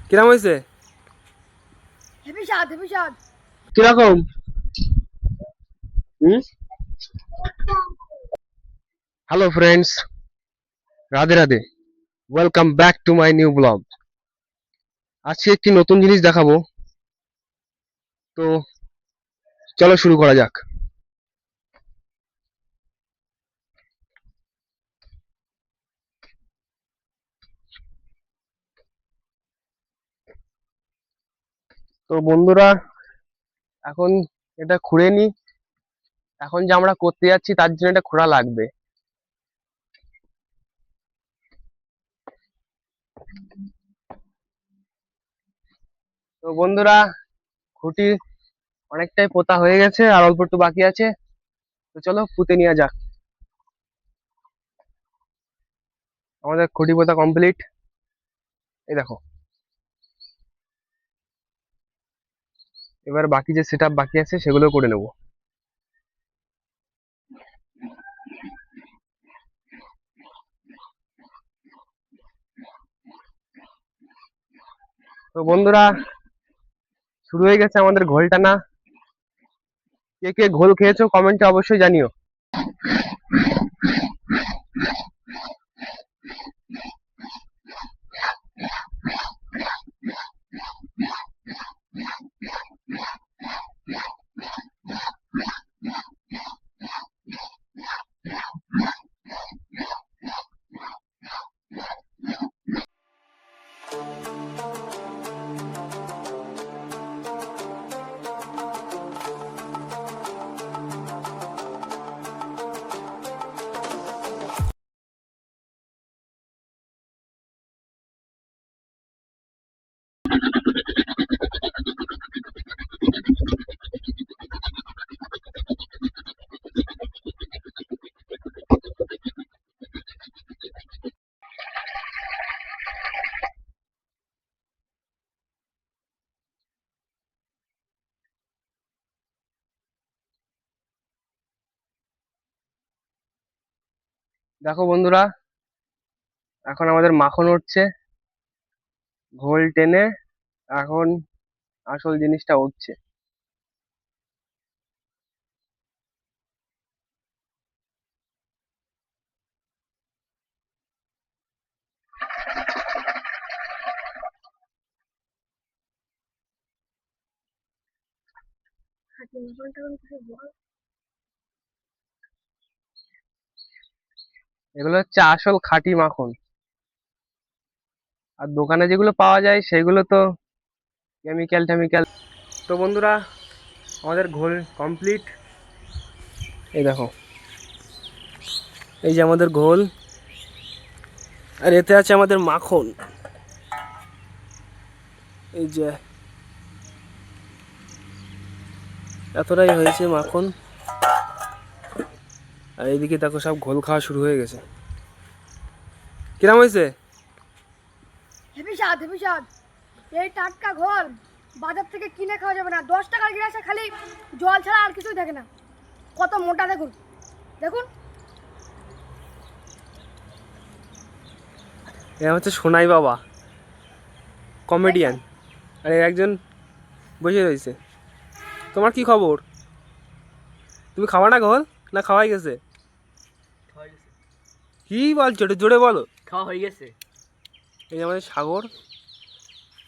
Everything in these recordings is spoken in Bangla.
কিরম হয়েছে? হেভি স্বাদ, হেভি স্বাদ। কিরকম? Hello friends, Radhe Radhe. Welcome back to my new blog. আজকে একটি নতুন জিনিস দেখাবো, তো চলো শুরু করা যাক। তো বন্ধুরা, এখন এটা খুঁড়ে নি। এখন যে আমরা করতে যাচ্ছি তার জন্য এটা খোঁড়া লাগবে। তো বন্ধুরা, খুঁটি অনেকটাই পোতা হয়ে গেছে, আর অল্প একটু বাকি আছে। তো চলো পুঁতে নেওয়া যাক। আমাদের খুঁটি পোতা কমপ্লিট। এই দেখো, এবার বাকি যে সেট বাকি আছে সেগুলো করে নেবো। তো বন্ধুরা, শুরু হয়ে গেছে আমাদের ঘোল টানা। কে কে ঘোল খেয়েছো কমেন্টে অবশ্যই জানিও। দেখো বন্ধুরা, এখন আমাদের মাখন উঠছে ঘোল টেনে। এখন আসল জিনিসটা উঠছে। এগুলো হচ্ছে আসল খাঁটি মাখন। আর দোকানে যেগুলো পাওয়া যায় সেগুলো তো কেমিক্যাল টেমিক্যাল। তো বন্ধুরা, আমাদের ঘোল কমপ্লিট। এই দেখো, এই যে আমাদের ঘোল, আর এতে আছে আমাদের মাখন। এই যে এতটাই হয়েছে মাখন। আর এইদিকে দেখো সব ঘোল খাওয়া শুরু হয়ে গেছে। কিরম হয়েছে? হেভি স্বাদ, হেভি স্বাদ। এই টাটকা ঘোল বাজার থেকে কিনে খাওয়া যাবে না। 10 টাকার গ্লাসে খালি জল ছাড়া আর কিছুই থাকে না। কত মোটা দেখুন, দেখুন। এ হচ্ছে সোনাই বাবা, এই কমেডিয়ান। স্বাদ। আর এর একজন বসে রয়েছে। তোমার কি খবর? তুমি খাওয়া না ঘোল, না খাওয়াই গেছে? খাওয়া গেছে। কি বলছো, একটু জোরে বলো। খাওয়া হয়ে গেছে। এই যে আমাদের সাগর,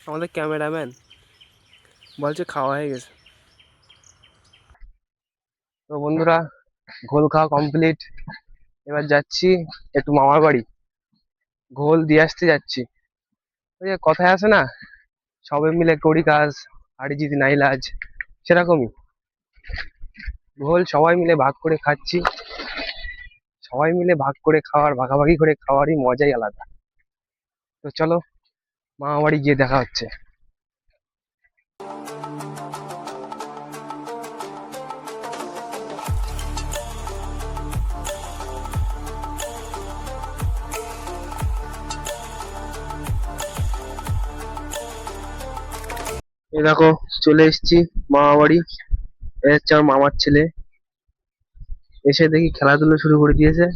আমাদের ক্যামেরাম্যান, বলছে খাওয়া হয়ে গেছে। তো বন্ধুরা, ঘোল খাওয়া কমপ্লিট। এবার যাচ্ছি একটু মামার বাড়ি, ঘোল দিয়ে আসতে যাচ্ছি। ওই যে কথায় আছে না, সবাই মিলে করি কাজ, হাড়ি জিতি নাই লাজ, সেরকমই। ঘোল সবাই মিলে ভাগ করে খাচ্ছি। সবাই মিলে ভাগ করে খাওয়ার, ভাগাভাগি করে খাওয়ারই মজাই আলাদা। তো চলো মামা বাড়ি গিয়ে দেখা হচ্ছে। এই দেখো, চলে এসেছি মামা বাড়ি। এ হচ্ছে আমার মামার ছেলে। এসে দেখি খেলাধুলো শুরু করে দিয়েছে।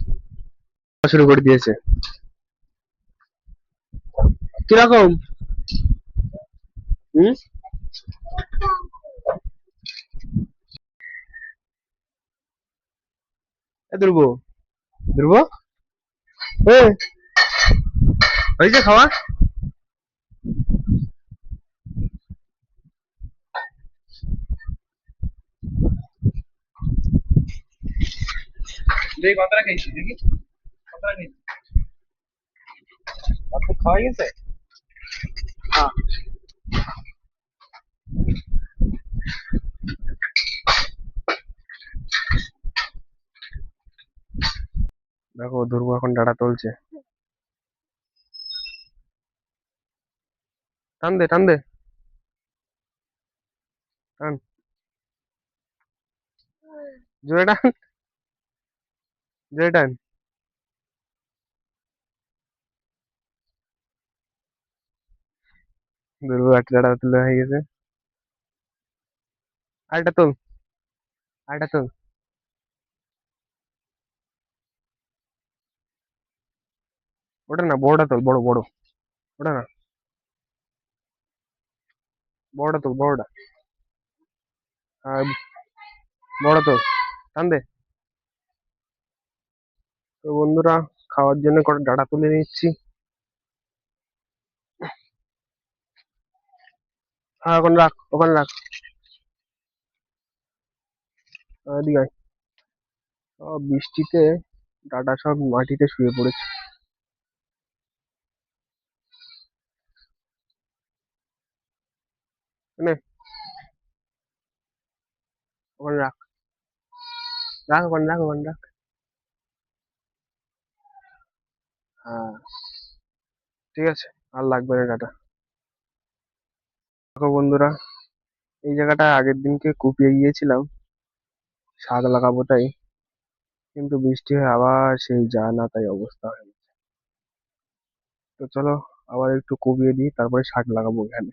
কিরকম? হুম? এ ধ্রুব, ধ্রুব, এ হয়েছে খাওয়া? দেখি কতটা খেয়েছি, দেখি কতটা খেয়েছি। অর্ধেক খাওয়া গেছে। হ্যাঁ। দেখো ধ্রুব এখন ডাটা তুলছে। টান দে, টান দে, টান, জোরে টান, জোরে টান। ধ্রুব একটা ডাটা তুলে হয়ে গেছে। আরেকটা তোল, আরেকটা তোল। ওটা না, বড়টা তোল, বড় বড়। ওটা না, বড়টা তোল, বড়টা। আর বড় তোল, টান দে। তো বন্ধুরা, খাওয়ার জন্য কটা ডাটা তুলে নিচ্ছি। হ্যাঁ, ওখানে রাখ, ওখানে রাখ। এদিকে আয়। বৃষ্টিতে ডাটা সব মাটিতে শুয়ে পড়েছে। নে, ওখানে রাখ, রাখ ওখানে, রাখ ওখানে রাখ। হ্যাঁ, ঠিক আছে, আর লাগবে না ডাটা। দেখো বন্ধুরা, এই জায়গাটা আগের দিনকে কুপিয়ে গিয়েছিলাম শাক লাগাবো তাই, কিন্তু বৃষ্টি হয়ে আবার সেই যা না তাই অবস্থা হয়ে গেছে। তো চলো আবার একটু কুপিয়ে দিই, তারপরে শাক লাগাবো এখানে।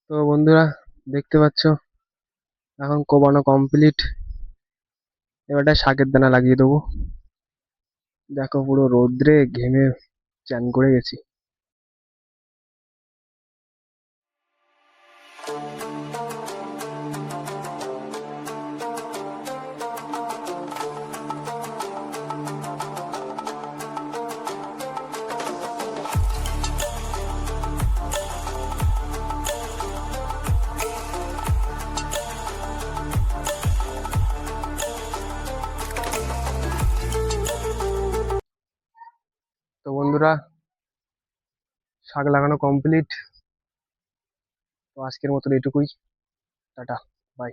তো বন্ধুরা, দেখতে পাচ্ছ এখন কোবানো কমপ্লিট। এবারটা শাকের দানা লাগিয়ে দেবো। দেখো পুরো রোদ্রে ঘেমে চ্যান করে গেছি। তো বন্ধুরা, শাক লাগানো কমপ্লিট। তো আজকের মতন এটুকুই। Tata, by.